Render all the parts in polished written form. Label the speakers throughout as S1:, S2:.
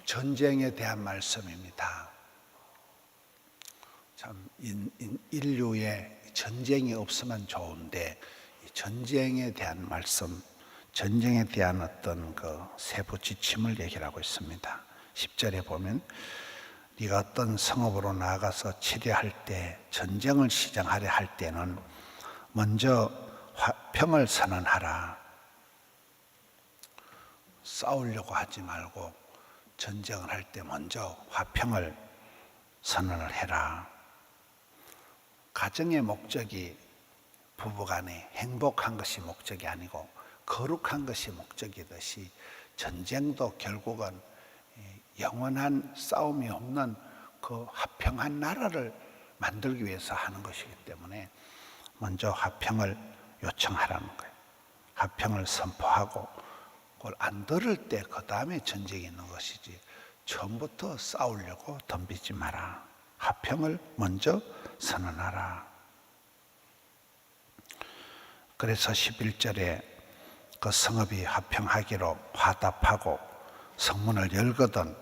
S1: 전쟁에 대한 말씀입니다. 참 인류에 전쟁이 없으면 좋은데 전쟁에 대한 말씀, 전쟁에 대한 어떤 그 세부 지침을 얘기를 하고 있습니다. 10절에 보면 네가 어떤 성읍으로 나아가서 치료할 때, 전쟁을 시작하려 할 때는 먼저 화평을 선언하라. 싸우려고 하지 말고 전쟁을 할 때 먼저 화평을 선언을 해라. 가정의 목적이 부부간에 행복한 것이 목적이 아니고 거룩한 것이 목적이듯이 전쟁도 결국은 영원한 싸움이 없는 그 화평한 나라를 만들기 위해서 하는 것이기 때문에 먼저 화평을 요청하라는 거예요. 화평을 선포하고 그걸 안 들을 때 그 다음에 전쟁이 있는 것이지 처음부터 싸우려고 덤비지 마라. 화평을 먼저 선언하라. 그래서 11절에 그 성읍이 화평하기로 화답하고 성문을 열거든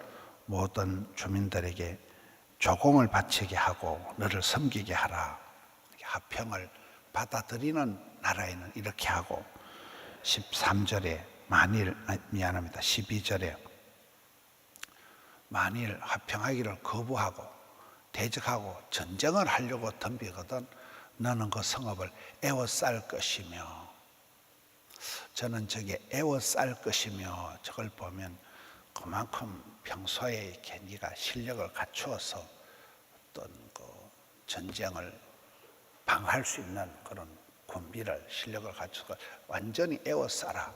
S1: 모든 주민들에게 조공을 바치게 하고 너를 섬기게 하라. 화평을 받아들이는 나라에는 이렇게 하고 13절에 12절에 만일 화평하기를 거부하고 대적하고 전쟁을 하려고 덤비거든 너는 그 성읍을 에워쌀 것이며, 저는 저게 에워쌀 것이며 저걸 보면 그만큼 평소에 이렇게 네가 실력을 갖추어서 어떤 그 전쟁을 방어할 수 있는 그런 군비를 실력을 갖추고 완전히 에워싸라.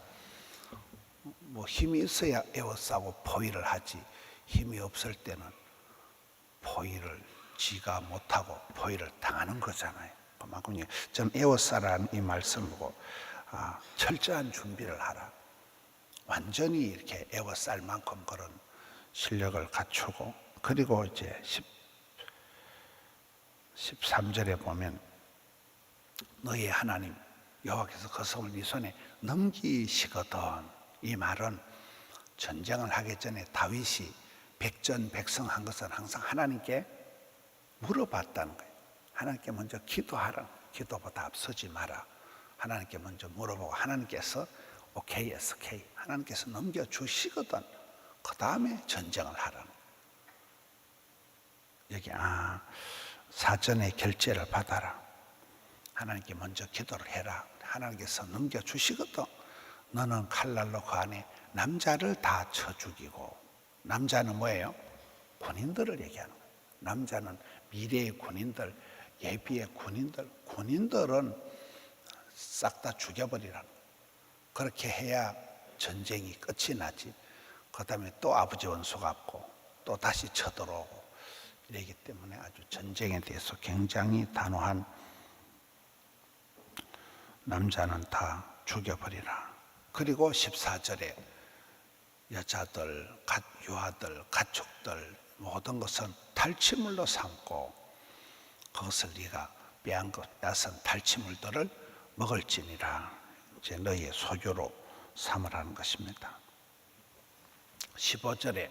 S1: 뭐 힘이 있어야 에워싸고 포위를 하지 힘이 없을 때는 포위를 지가 못하고 포위를 당하는 거잖아요. 그만큼 저는 에워싸라는 이 말씀을 보고 철저한 준비를 하라. 완전히 이렇게 에워쌀 만큼 그런 실력을 갖추고, 그리고 이제 13절에 보면 너희 하나님 여호와께서 그 성을 네 손에 넘기시거든. 이 말은 전쟁을 하기 전에 다윗이 백전백승한 것은 항상 하나님께 물어봤다는 거예요. 하나님께 먼저 기도하라. 기도보다 앞서지 마라. 하나님께 먼저 물어보고 하나님께서 오케이, SK 하나님께서 넘겨주시거든. 그 다음에 전쟁을 하라는 여기 사전에 결제를 받아라. 하나님께 먼저 기도를 해라. 하나님께서 넘겨주시거든. 너는 칼날로 그 안에 남자를 다 쳐 죽이고, 남자는 뭐예요? 군인들을 얘기하는 거예요. 남자는 미래의 군인들, 예비의 군인들, 군인들은 싹 다 죽여버리라는 거예요. 그렇게 해야 전쟁이 끝이 나지. 그 다음에 또 아버지 원수 갚고 또 다시 쳐들어오고 이러기 때문에 아주 전쟁에 대해서 굉장히 단호한, 남자는 다 죽여버리라. 그리고 14절에 여자들, 유아들, 가축들 모든 것은 탈취물로 삼고 그것을 네가 빼앗은 탈취물들을 먹을지니라. 이제 너희의 소유로 삼으라는 것입니다. 15절에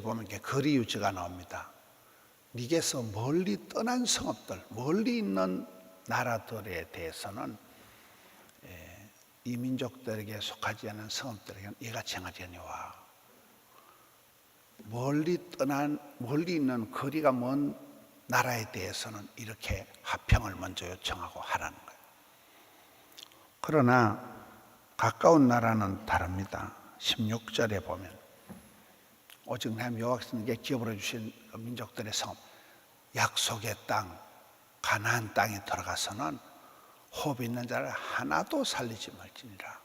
S1: 보면 거리 유지가 나옵니다. 네게서 멀리 떠난 성읍들, 멀리 있는 나라들에 대해서는 이 민족들에게 속하지 않은 성읍들에게는 이같이 행하려니와, 멀리 있는 거리가 먼 나라에 대해서는 이렇게 화평을 먼저 요청하고 하라는 거예요. 그러나 가까운 나라는 다릅니다. 16절에 보면 오직 내 여호와께서 내게 기업으로 주신 민족들의 성읍, 약속의 땅, 가나안 땅에 들어가서는 호흡 있는 자를 하나도 살리지 말지니라.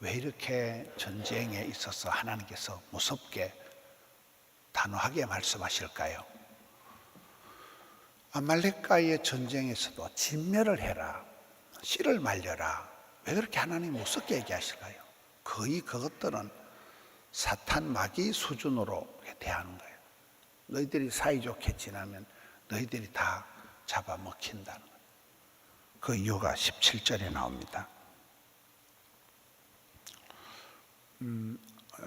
S1: 왜 이렇게 전쟁에 있어서 하나님께서 무섭게 단호하게 말씀하실까요? 아말렉과의 전쟁에서도 진멸을 해라, 씨를 말려라. 왜 그렇게 하나님 무섭게 얘기하실까요? 거의 그것들은 사탄 마귀 수준으로 대하는 거예요. 너희들이 사이좋게 지나면 너희들이 다 잡아먹힌다는 거예요. 그 이유가 17절에 나옵니다.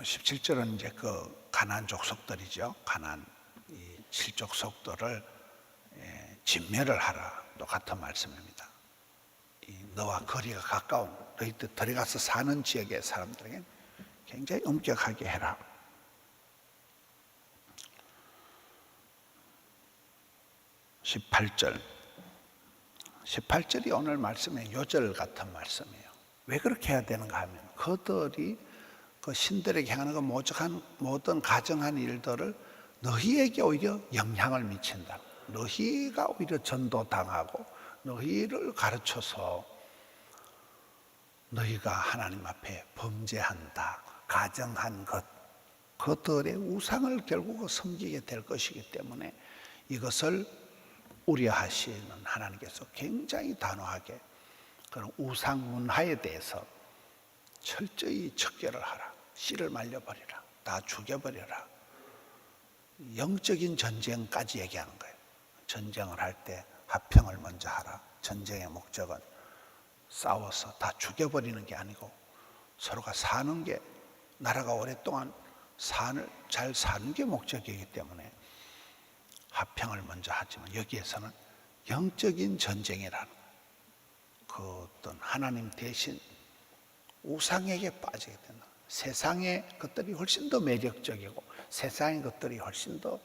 S1: 17절은 이제 그 가나안 족속들이죠. 가나안 이 7족속들을 진멸을 하라. 똑같은 말씀입니다. 너와 거리가 가까운 너희들 들어가서 사는 지역의 사람들에게 굉장히 엄격하게 해라. 18절이 오늘 말씀의 요절 같은 말씀이에요. 왜 그렇게 해야 되는가 하면 그들이 그 신들에게 행하는 그 모든 가정한 일들을 너희에게 오히려 영향을 미친다. 너희가 오히려 전도당하고 너희를 가르쳐서 너희가 하나님 앞에 범죄한다. 가정한 것, 그들의 우상을 결국 섬기게 될 것이기 때문에 이것을 우려하시는 하나님께서 굉장히 단호하게 그런 우상 문화에 대해서 철저히 척결을 하라. 씨를 말려버리라. 다 죽여버려라. 영적인 전쟁까지 얘기하는 거예요. 전쟁을 할 때 화평을 먼저 하라. 전쟁의 목적은 싸워서 다 죽여버리는 게 아니고 서로가 사는 게, 나라가 오랫동안 잘 사는 게 목적이기 때문에 화평을 먼저 하지만 여기에서는 영적인 전쟁이라는 그 어떤 하나님 대신 우상에게 빠지게 된다. 세상의 것들이 훨씬 더 매력적이고 세상의 것들이 훨씬 더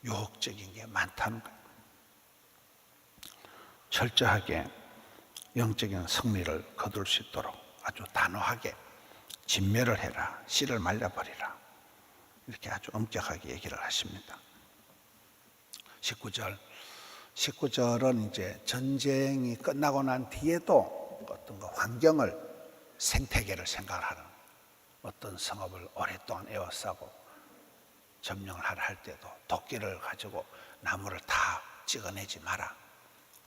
S1: 유혹적인 게 많다는 거예요. 철저하게 영적인 승리를 거둘 수 있도록 아주 단호하게 진멸을 해라. 씨를 말려버리라. 이렇게 아주 엄격하게 얘기를 하십니다. 19절은 이제 전쟁이 끝나고 난 뒤에도 어떤 그 환경을, 생태계를 생각하는, 어떤 성읍을 오랫동안 에워싸고 점령을 하려 할 때도 도끼를 가지고 나무를 다 찍어내지 마라.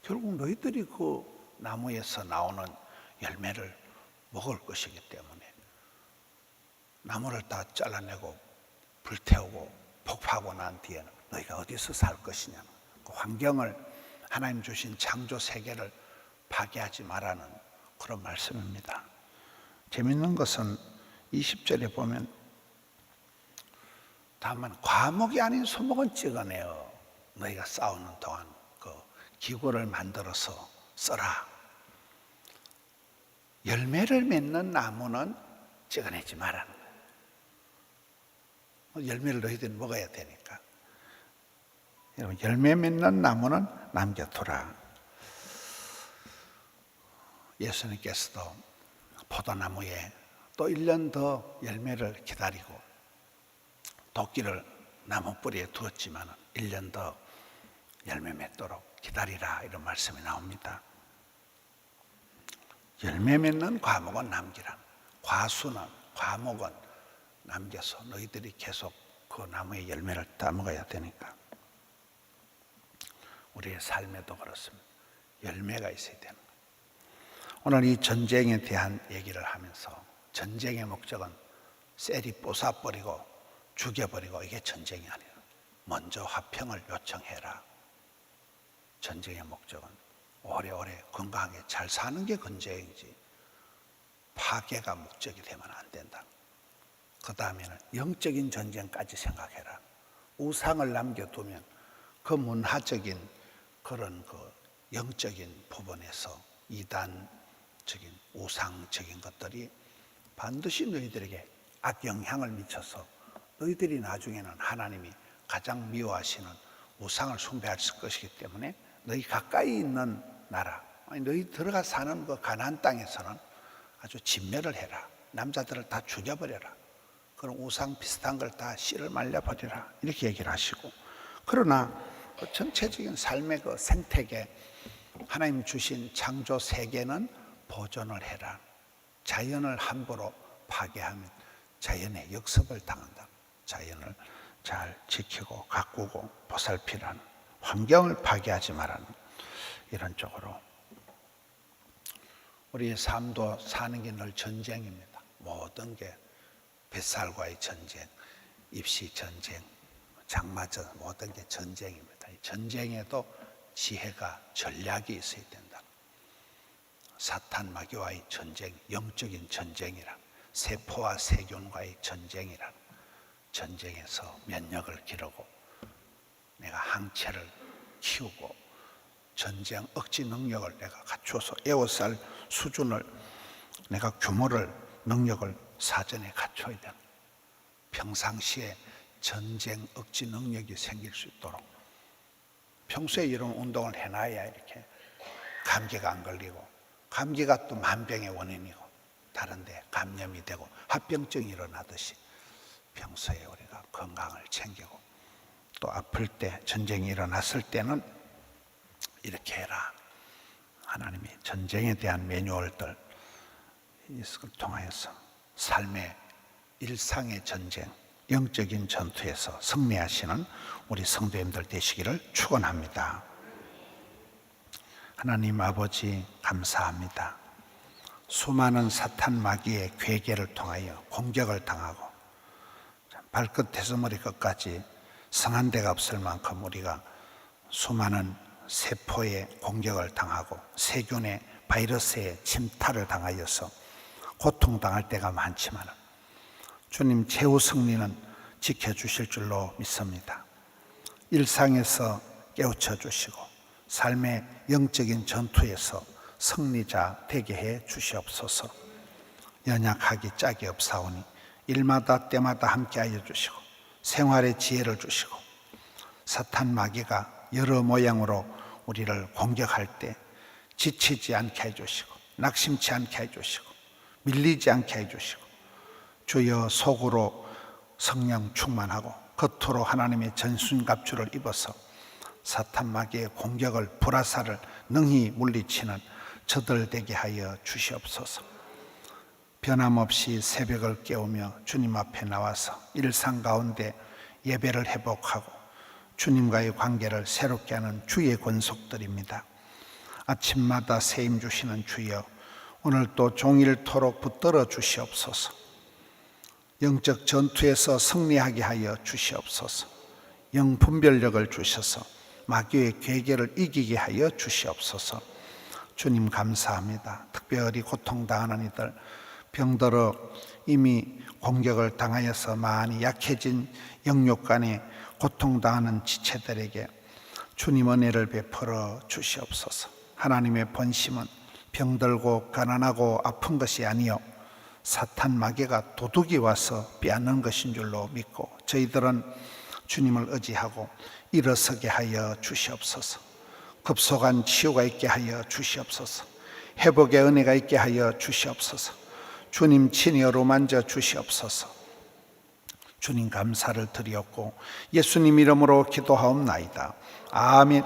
S1: 결국 너희들이 그 나무에서 나오는 열매를 먹을 것이기 때문에 나무를 다 잘라내고 불태우고 폭파하고 난 뒤에는 너희가 어디서 살 것이냐. 그 환경을, 하나님 주신 창조 세계를 파괴하지 말라는 그런 말씀입니다. 재밌는 것은 20절에 보면 다만 과목이 아닌 소목은 찍어내어 너희가 싸우는 동안 그 기구를 만들어서 써라. 열매를 맺는 나무는 찍어내지 말라는 거예요. 열매를 너희들이 먹어야 되니까. 열매 맺는 나무는 남겨두라. 예수님께서도 포도나무에 또 1년 더 열매를 기다리고 도끼를 나무 뿌리에 두었지만 1년 더 열매 맺도록 기다리라, 이런 말씀이 나옵니다. 열매 맺는 과목은 남기라. 과수는, 과목은 남겨서 너희들이 계속 그 나무의 열매를 따먹어야 되니까. 우리의 삶에도 그렇습니다. 열매가 있어야 되는 거예요. 오늘 이 전쟁에 대한 얘기를 하면서 전쟁의 목적은 쎄리 뽀사버리고 죽여버리고 이게 전쟁이 아니라 먼저 화평을 요청해라. 전쟁의 목적은 오래오래 건강하게 잘 사는 게 전쟁이지 파괴가 목적이 되면 안 된다. 그 다음에는 영적인 전쟁까지 생각해라. 우상을 남겨두면 그 문화적인 그런 그 영적인 부분에서 이단적인 우상적인 것들이 반드시 너희들에게 악영향을 미쳐서 너희들이 나중에는 하나님이 가장 미워하시는 우상을 숭배할 것이기 때문에 너희 가까이 있는 나라, 너희 들어가 사는 그 가나안 땅에서는 아주 진멸을 해라. 남자들을 다 죽여버려라. 그런 우상 비슷한 걸 다 씨를 말려버리라. 이렇게 얘기를 하시고, 그러나 그 전체적인 삶의 그 생태계, 하나님 주신 창조 세계는 보존을 해라. 자연을 함부로 파괴하면 자연의 역습을 당한다. 자연을 잘 지키고 가꾸고 보살피라는, 환경을 파괴하지 말라는 이런 쪽으로. 우리의 삶도 사는 게 늘 전쟁입니다. 모든 게 뱃살과의 전쟁, 입시 전쟁, 장마전, 모든 게 전쟁입니다. 이 전쟁에도 지혜가, 전략이 있어야 된다. 사탄 마귀와의 전쟁, 영적인 전쟁이라. 세포와 세균과의 전쟁이라. 전쟁에서 면역을 기르고 내가 항체를 키우고 전쟁 억지 능력을 내가 갖춰서 에어살 수준을 내가 규모를 능력을 사전에 갖춰야 되는, 평상시에 전쟁 억지 능력이 생길 수 있도록 평소에 이런 운동을 해놔야 이렇게 감기가 안 걸리고, 감기가 또 만병의 원인이고 다른데 감염이 되고 합병증이 일어나듯이 평소에 우리가 건강을 챙기고 또 아플 때, 전쟁이 일어났을 때는 이렇게 해라. 하나님이 전쟁에 대한 매뉴얼들 이것을 통하여서 삶의 일상의 전쟁, 영적인 전투에서 승리하시는 우리 성도님들 되시기를 축원합니다. 하나님 아버지 감사합니다. 수많은 사탄 마귀의 괴계를 통하여 공격을 당하고 발끝에서 머리끝까지 성한 데가 없을 만큼 우리가 수많은 세포의 공격을 당하고 세균의 바이러스의 침탈을 당하여서 고통당할 때가 많지만 주님 최후 승리는 지켜주실 줄로 믿습니다. 일상에서 깨우쳐 주시고 삶의 영적인 전투에서 승리자 되게 해 주시옵소서. 연약하기 짝이 없사오니 일마다 때마다 함께하여 주시고 생활의 지혜를 주시고 사탄 마귀가 여러 모양으로 우리를 공격할 때 지치지 않게 해주시고 낙심치 않게 해주시고 밀리지 않게 해주시고 주여 속으로 성령 충만하고 겉으로 하나님의 전순갑주를 입어서 사탄 마귀의 공격을 불화살을 능히 물리치는 저들 되게 하여 주시옵소서. 변함없이 새벽을 깨우며 주님 앞에 나와서 일상 가운데 예배를 회복하고 주님과의 관계를 새롭게 하는 주의 권속들입니다. 아침마다 세임 주시는 주여, 오늘 또 종일토록 붙들어 주시옵소서. 영적 전투에서 승리하게 하여 주시옵소서. 영분별력을 주셔서 마귀의 괴계를 이기게 하여 주시옵소서. 주님 감사합니다. 특별히 고통당하는 이들, 병들어 이미 공격을 당하여서 많이 약해진 영육간에 고통당하는 지체들에게 주님 은혜를 베풀어 주시옵소서. 하나님의 본심은 병들고 가난하고 아픈 것이 아니요 사탄 마귀가 도둑이 와서 빼앗는 것인 줄로 믿고 저희들은 주님을 의지하고 일어서게 하여 주시옵소서. 급속한 치유가 있게 하여 주시옵소서. 회복의 은혜가 있게 하여 주시옵소서. 주님 친히 어루만져 주시옵소서. 주님 감사를 드리옵고 예수님 이름으로 기도하옵나이다. 아멘.